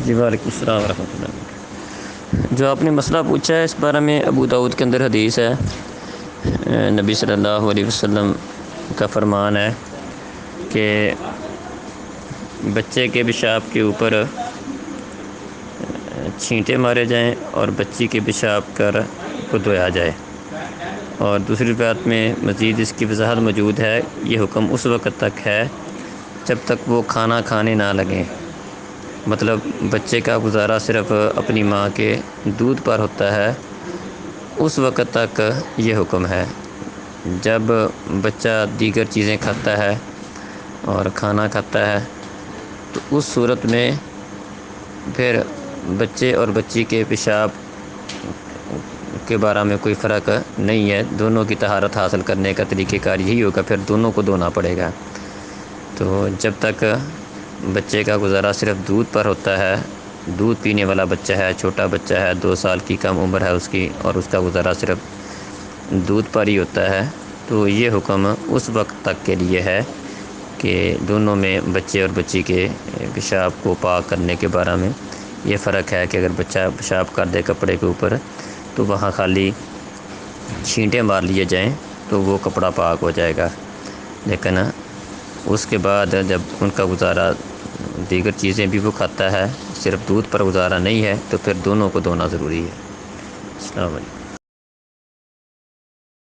جی وعلیکم السلام ورحمۃ اللہ۔ جو آپ نے مسئلہ پوچھا ہے اس بارے میں ابو داؤد کے اندر حدیث ہے، نبی صلی اللہ علیہ وسلم کا فرمان ہے کہ بچے کے پیشاب کے اوپر چھینٹے مارے جائیں اور بچی کے پیشاب کو دھویا جائے۔ اور دوسری بات میں مزید اس کی وضاحت موجود ہے، یہ حکم اس وقت تک ہے جب تک وہ کھانا کھانے نہ لگیں، مطلب بچے کا گزارا صرف اپنی ماں کے دودھ پر ہوتا ہے، اس وقت تک یہ حکم ہے۔ جب بچہ دیگر چیزیں کھاتا ہے اور کھانا کھاتا ہے تو اس صورت میں پھر بچے اور بچی کے پیشاب کے بارے میں کوئی فرق نہیں ہے، دونوں کی طہارت حاصل کرنے کا طریقہ کار یہی ہوگا، پھر دونوں کو دھونا پڑے گا۔ تو جب تک بچے کا گزارا صرف دودھ پر ہوتا ہے، دودھ پینے والا بچہ ہے، چھوٹا بچہ ہے، 2 سال کی کم عمر ہے اس کی، اور اس کا گزارا صرف دودھ پر ہی ہوتا ہے، تو یہ حکم اس وقت تک کے لیے ہے کہ دونوں میں بچے اور بچی کے پیشاب کو پاک کرنے کے بارے میں یہ فرق ہے کہ اگر بچہ پیشاب کر دے کپڑے کے اوپر تو وہاں خالی چھینٹے مار لیے جائیں تو وہ کپڑا پاک ہو جائے گا، لیکن اس کے بعد جب ان کا گزارا دیگر چیزیں بھی وہ کھاتا ہے، صرف دودھ پر گزارا نہیں ہے، تو پھر دونوں کو دھونا ضروری ہے۔ السلام علیکم۔